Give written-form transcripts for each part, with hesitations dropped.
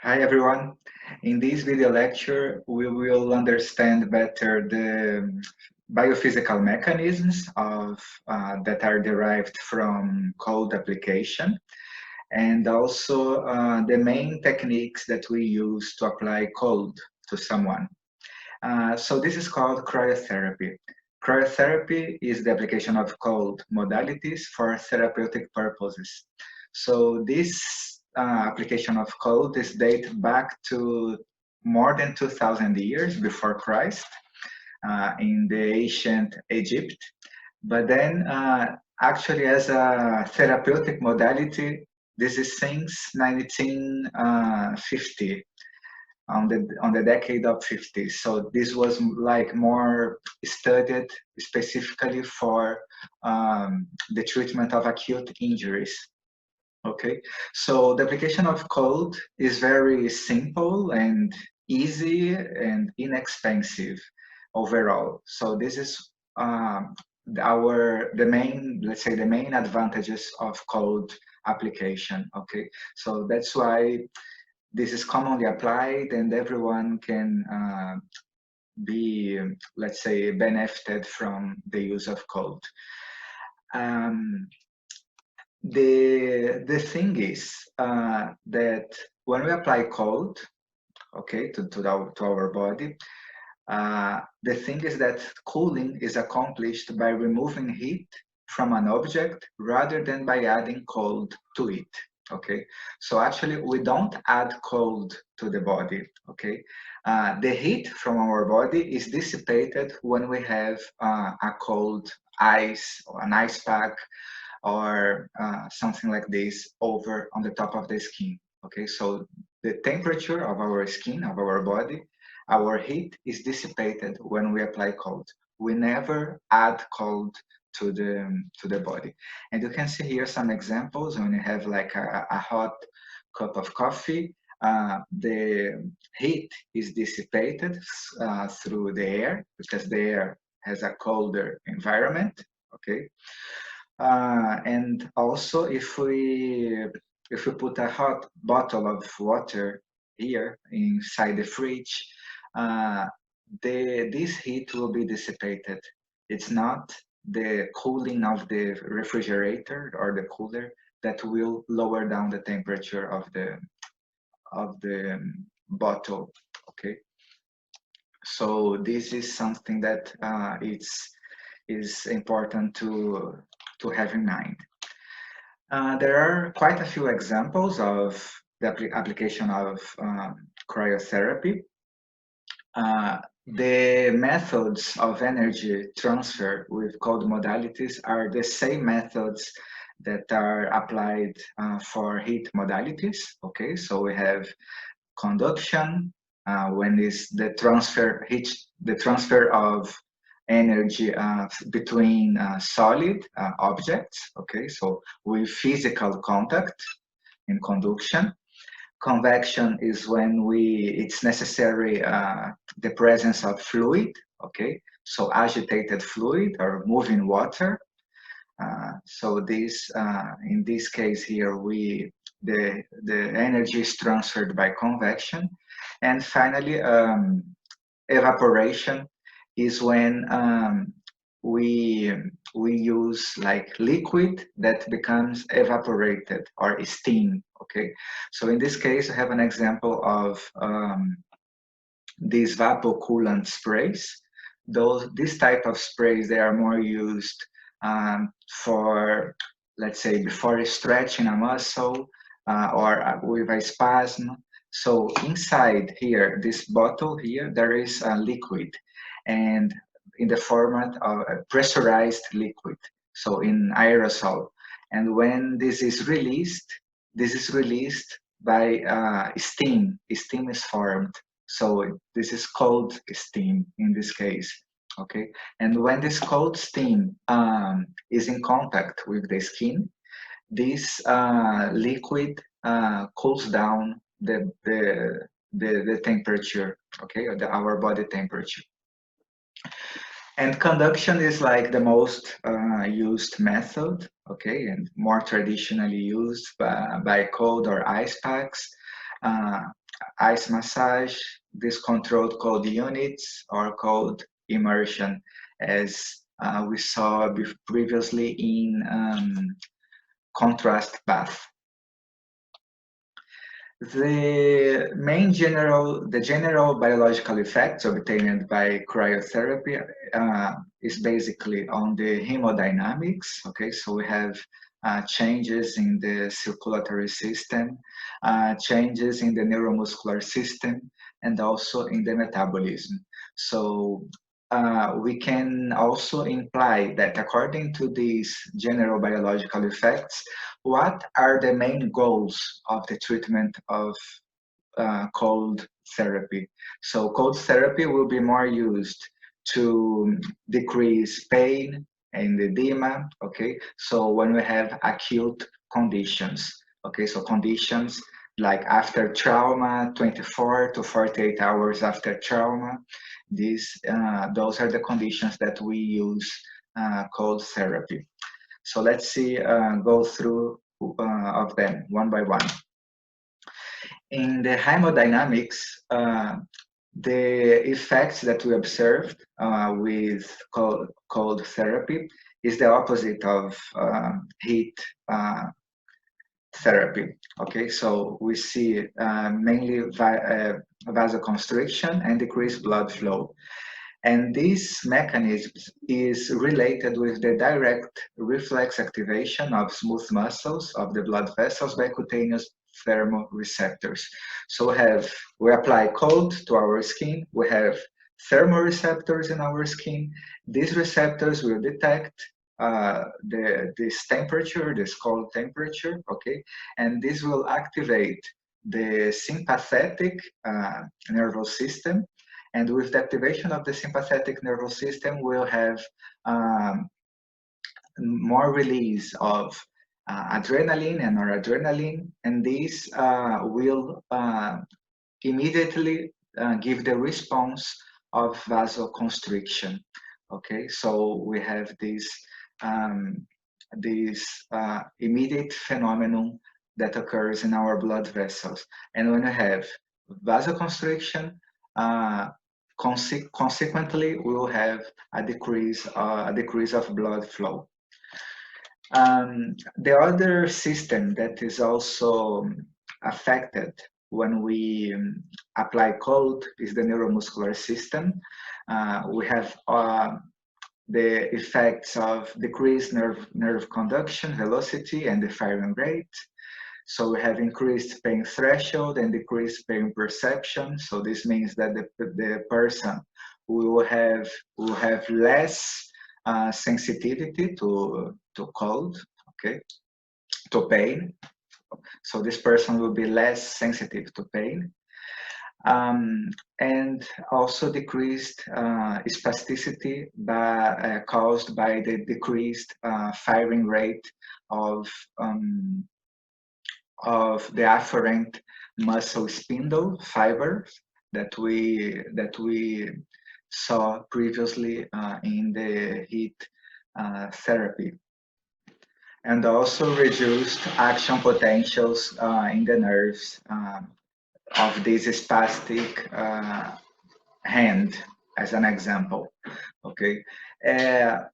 Hi everyone. In this video lecture, we will understand better the biophysical mechanisms that are derived from cold application, and also the main techniques that we use to apply cold to someone. So this is called cryotherapy. Cryotherapy is the application of cold modalities for therapeutic purposes. So this application of cold is dated back to more than 2,000 years before Christ in the ancient Egypt. But then actually as a therapeutic modality, this is since 1950 on the decade of 50s. So this was like more studied specifically for the treatment of acute injuries. Okay, so the application of cold is very simple and easy and inexpensive overall. So this is the main, let's say, the main advantages of cold application. Okay, so that's why this is commonly applied and everyone can be, let's say, benefited from the use of cold. The thing is that when we apply cold, okay, to our body, the thing is that cooling is accomplished by removing heat from an object rather than by adding cold to it. Okay, so actually we don't add cold to the body. Okay, the heat from our body is dissipated when we have a cold ice or an ice pack or something like this over on the top of the skin. Okay, so the temperature of our skin, of our body, our heat is dissipated when we apply cold. We never add cold to the body. And you can see here some examples when you have like a hot cup of coffee. The heat is dissipated through the air because the air has a colder environment. Okay, and also if we put a hot bottle of water here inside the fridge, uh, this heat will be dissipated. It's not the cooling of the refrigerator or the cooler that will lower down the temperature of the bottle. Okay, so this is something that is important to have in mind. There are quite a few examples of the application of cryotherapy. The methods of energy transfer with cold modalities are the same methods that are applied for heat modalities. Okay, so we have conduction, when is the transfer of energy between solid objects. Okay, so with physical contact in conduction. Convection is when it's necessary the presence of fluid. Okay, so agitated fluid or moving water. So this, in this case here, the energy is transferred by convection, and finally, evaporation is when we use like liquid that becomes evaporated or steam. Okay, so in this case, I have an example of these coolant sprays. This type of sprays, they are more used for, let's say, before stretching a muscle or with a spasm. So inside here, this bottle here, there is a liquid, and in the format of a pressurized liquid, so in aerosol. And when this is released by steam. Steam is formed. So this is cold steam in this case. Okay, and when this cold steam is in contact with the skin, this liquid cools down the temperature, okay, or our body temperature. And conduction is like the most used method, okay, and more traditionally used by cold or ice packs. ice massage, these controlled cold units, or cold immersion, as we saw previously in contrast bath. The general biological effects obtained by cryotherapy is basically on the hemodynamics. Okay, so we have changes in the circulatory system, changes in the neuromuscular system, and also in the metabolism. So we can also imply that according to these general biological effects, what are the main goals of the treatment of cold therapy? So cold therapy will be more used to decrease pain and edema, okay? So when we have acute conditions, okay? So conditions like after trauma, 24 to 48 hours after trauma, those are the conditions that we use cold therapy. So let's see, go through of them one by one. In the hemodynamics, the effects that we observed with cold therapy is the opposite of heat therapy. Okay, so we see mainly vasoconstriction and decreased blood flow. And this mechanism is related with the direct reflex activation of smooth muscles of the blood vessels by cutaneous thermoreceptors. So we apply cold to our skin, we have thermoreceptors in our skin. These receptors will detect this temperature, this cold temperature, okay? And this will activate the sympathetic nervous system. And with the activation of the sympathetic nervous system, we'll have more release of adrenaline and noradrenaline, and this will immediately give the response of vasoconstriction. Okay, so we have this immediate phenomenon that occurs in our blood vessels, and when we have vasoconstriction, consequently, we will have a decrease of blood flow. The other system that is also affected when we apply cold is the neuromuscular system. We have the effects of decreased nerve conduction, velocity, and the firing rate. So we have increased pain threshold and decreased pain perception. So this means that the person will have less sensitivity to cold, okay, to pain. So this person will be less sensitive to pain. And also decreased spasticity caused by the decreased firing rate of the afferent muscle spindle fibers that we saw previously in the heat therapy, and also reduced action potentials in the nerves of this spastic hand, as an example. Okay,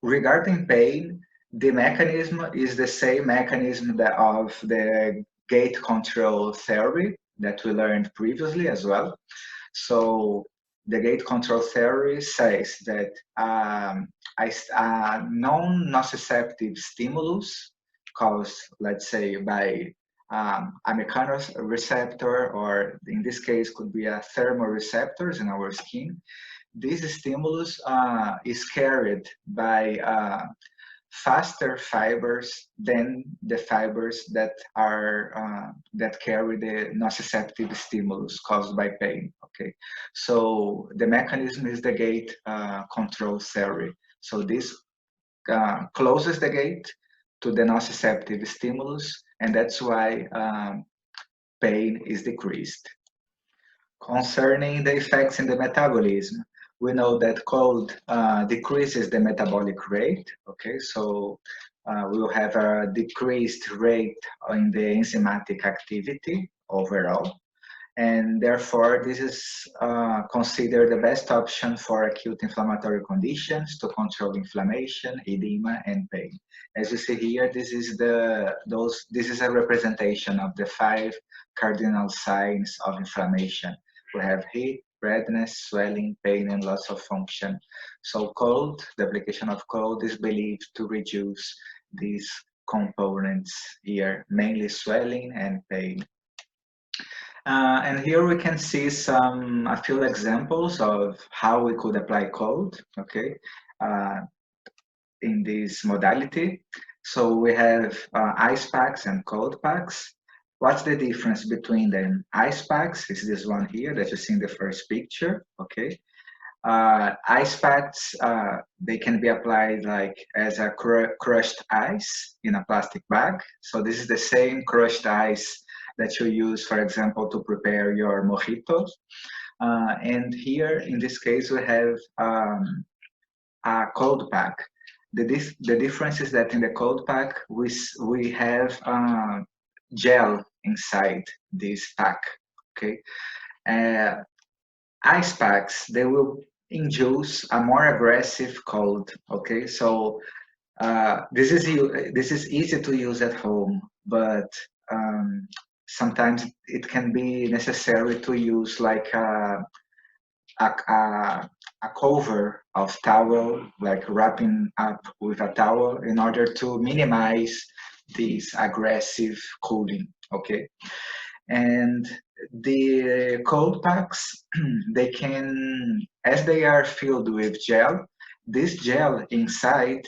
regarding pain, the mechanism is the same mechanism of the gate control theory that we learned previously as well. So the gate control theory says that a non-nociceptive stimulus caused, let's say, by a mechanoreceptor, or in this case could be a thermoreceptors in our skin. This stimulus is carried by faster fibers than the fibers that are that carry the nociceptive stimulus caused by pain. Okay, so the mechanism is the gate control theory. So this closes the gate to the nociceptive stimulus, and that's why pain is decreased. Concerning the effects in the metabolism, we know that cold decreases the metabolic rate. Okay, so we will have a decreased rate in the enzymatic activity overall, and therefore this is considered the best option for acute inflammatory conditions to control inflammation, edema, and pain. As you see here, this is a representation of the 5 cardinal signs of inflammation. We have heat, redness, swelling, pain, and loss of function. So cold, the application of cold is believed to reduce these components here, mainly swelling and pain. And here we can see a few examples of how we could apply cold, okay, in this modality. So we have ice packs and cold packs. What's the difference between them? Ice packs is this one here that you see in the first picture, okay. Ice packs, they can be applied like as a crushed ice in a plastic bag. So this is the same crushed ice that you use, for example, to prepare your mojitos. And here, in this case, we have a cold pack. The difference is that in the cold pack, we have gel inside this pack, okay? Ice packs, they will induce a more aggressive cold, okay? So this is easy to use at home, but sometimes it can be necessary to use like a cover of towel, like wrapping up with a towel in order to minimize this aggressive cooling, okay? And the cold packs, they can, as they are filled with gel, this gel inside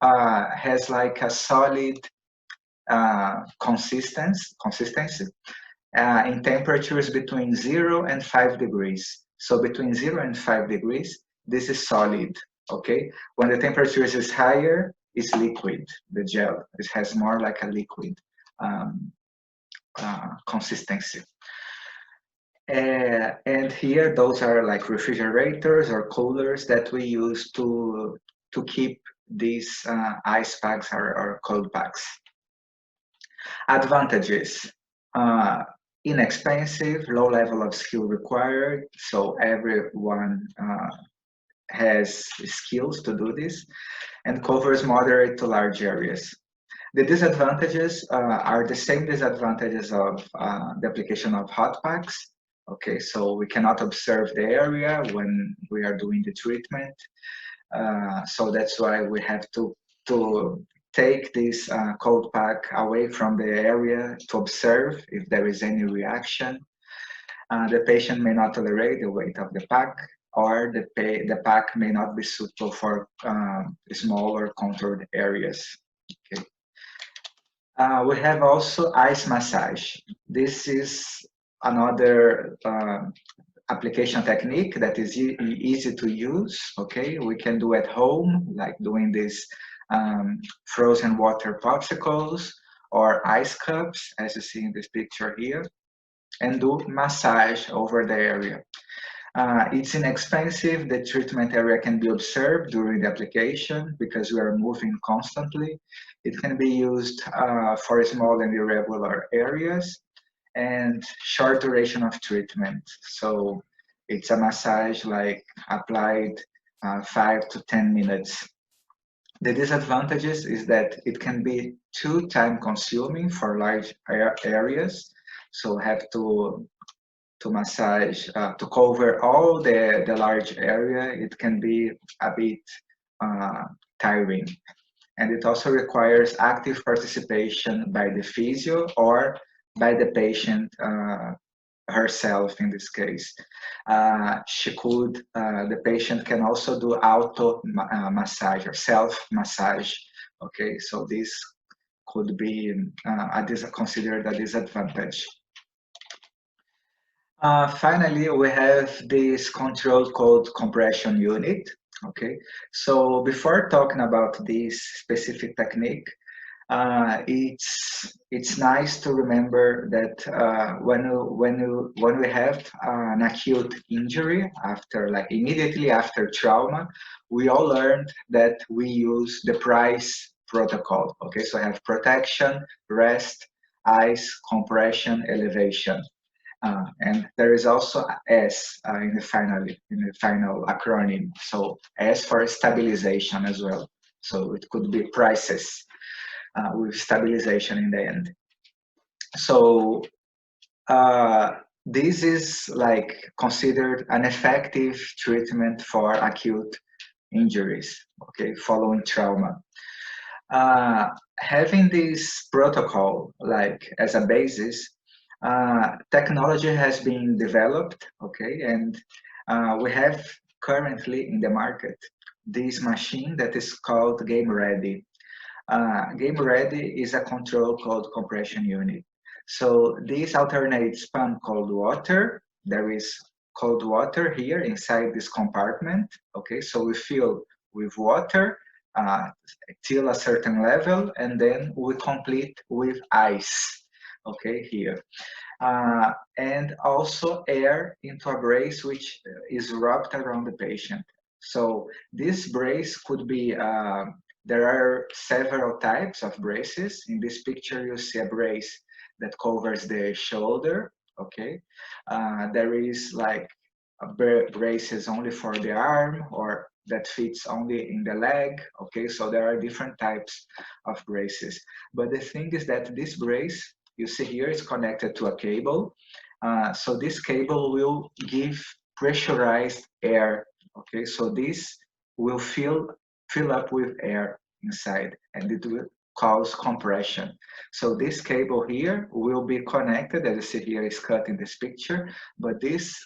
has like a solid consistency in temperatures between 0 and 5 degrees. So between 0 and 5 degrees, this is solid, okay? When the temperature is higher, it's liquid, the gel. It has more like a liquid consistency. And here, those are like refrigerators or coolers that we use to keep these ice packs or cold packs. Advantages. Inexpensive, low level of skill required, so everyone has skills to do this, and covers moderate to large areas. The disadvantages are the same disadvantages of the application of hot packs. Okay, so we cannot observe the area when we are doing the treatment. So that's why we have to take this cold pack away from the area to observe if there is any reaction. The patient may not tolerate the weight of the pack, or the pack may not be suitable for smaller contoured areas. Okay. We have also ice massage. This is another application technique that is easy to use. Okay, we can do at home, like doing this frozen water popsicles or ice cups, as you see in this picture here, and do massage over the area. It's inexpensive. The treatment area can be observed during the application because we are moving constantly. It can be used for small and irregular areas, and short duration of treatment. So it's a massage like applied 5 to 10 minutes. The disadvantages is that it can be too time consuming for large areas. So have to massage, to cover all the large area, it can be a bit tiring. And it also requires active participation by the physio or by the patient herself in this case. The patient can also do auto massage or self massage. Okay, so this could be considered a disadvantage. Finally, we have this control called compression unit. Okay, so before talking about this specific technique, it's nice to remember that when we have an acute injury immediately after trauma, we all learned that we use the PRICE protocol. Okay, so I have protection, rest, ice, compression, elevation. And there is also S in the final acronym. So S for stabilization as well. So it could be prices with stabilization in the end. So this is like considered an effective treatment for acute injuries, okay, following trauma. Having this protocol like as a basis, technology has been developed, okay, and we have currently in the market this machine that is called Game Ready. Game Ready is a control called compression unit. So this alternates pump cold water. There is cold water here inside this compartment. Okay, so we fill with water till a certain level, and then we complete with ice. Okay, here. And also air into a brace which is wrapped around the patient. So this brace could be, there are several types of braces. In this picture, you see a brace that covers the shoulder, okay? There is like a braces only for the arm or that fits only in the leg, okay? So there are different types of braces. But the thing is that this brace, you see here, is connected to a cable. So this cable will give pressurized air, okay? So this will fill up with air inside, and it will cause compression. So this cable here will be connected, as you see here is cut in this picture, but this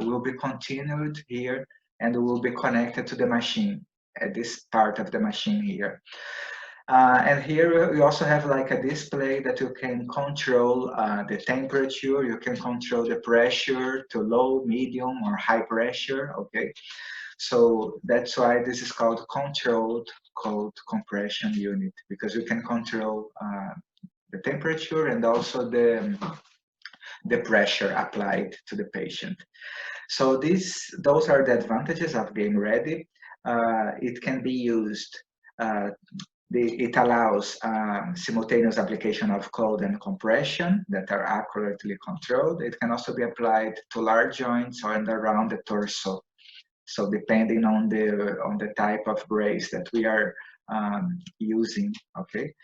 will be continued here and will be connected to the machine, at this part of the machine here. And here we also have like a display that you can control the temperature, you can control the pressure to low, medium, or high pressure, okay? So that's why this is called controlled cold compression unit, because you can control the temperature and also the pressure applied to the patient. So those are the advantages of Game Ready. It can be used, it allows simultaneous application of cold and compression that are accurately controlled. It can also be applied to large joints or around the torso. So depending on the type of brace that we are using, okay?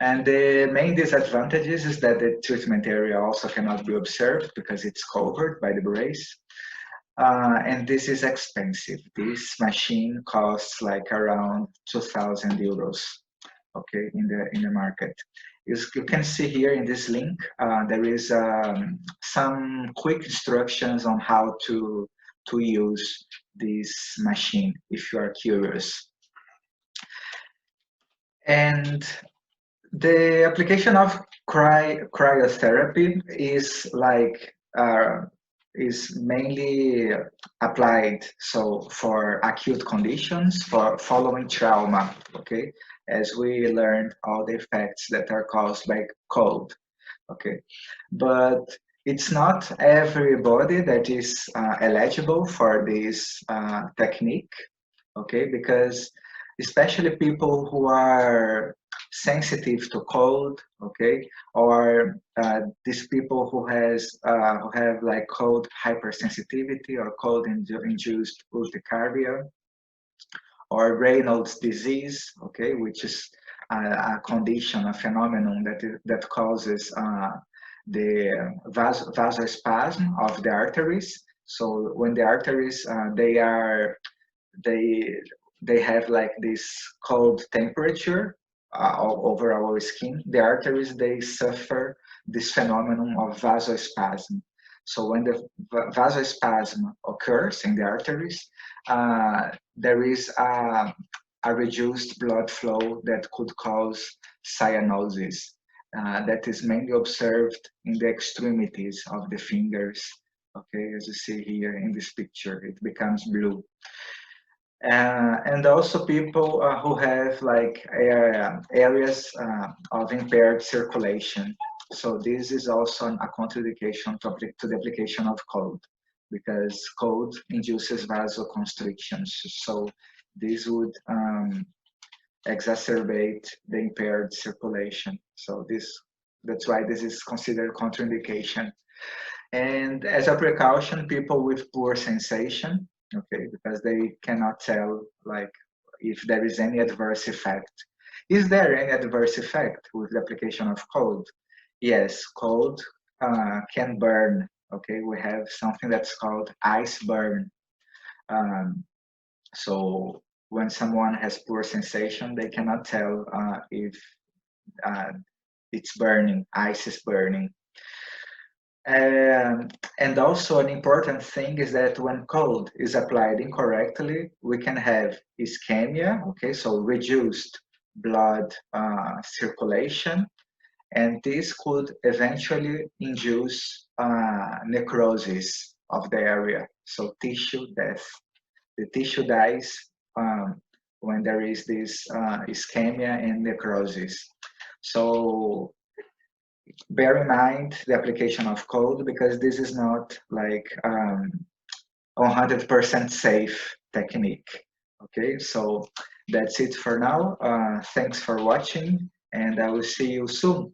And the main disadvantages is that the treatment area also cannot be observed because it's covered by the brace. And this is expensive. This machine costs like around 2,000 euros, okay, in the market. As you can see here in this link, there is some quick instructions on how to use this machine if you are curious. And the application of cryotherapy is like is mainly applied so for acute conditions for following trauma, okay, as we learned all the effects that are caused by cold, okay, but it's not everybody that is eligible for this technique, okay, because especially people who are sensitive to cold, okay, or these people who have like cold hypersensitivity or cold induced urticaria or Raynaud's disease, okay, which is a condition, a phenomenon that causes the vasospasm of the arteries. So when the arteries they have like this cold temperature over our skin, the arteries, they suffer this phenomenon of vasospasm. So when the vasospasm occurs in the arteries, there is a reduced blood flow that could cause cyanosis. That is mainly observed in the extremities of the fingers. Okay, as you see here in this picture, it becomes blue. And also people who have like areas of impaired circulation. So this is also a contraindication to the application of cold, because cold induces vasoconstrictions. So this would exacerbate the impaired circulation. So that's why this is considered contraindication. And as a precaution, people with poor sensation, okay, because they cannot tell like if there is any adverse effect. Is there any adverse effect with the application of cold? Yes, cold can burn. Okay, we have something that's called ice burn. Um, so when someone has poor sensation, they cannot tell if uh, it's burning, ice is burning. And also an important thing is that when cold is applied incorrectly, we can have ischemia, okay, so reduced blood circulation, and this could eventually induce necrosis of the area, so tissue death. The tissue dies when there is this ischemia and necrosis. So bear in mind the application of code because this is not like 100% safe technique. Okay, so that's it for now. Thanks for watching, and I will see you soon.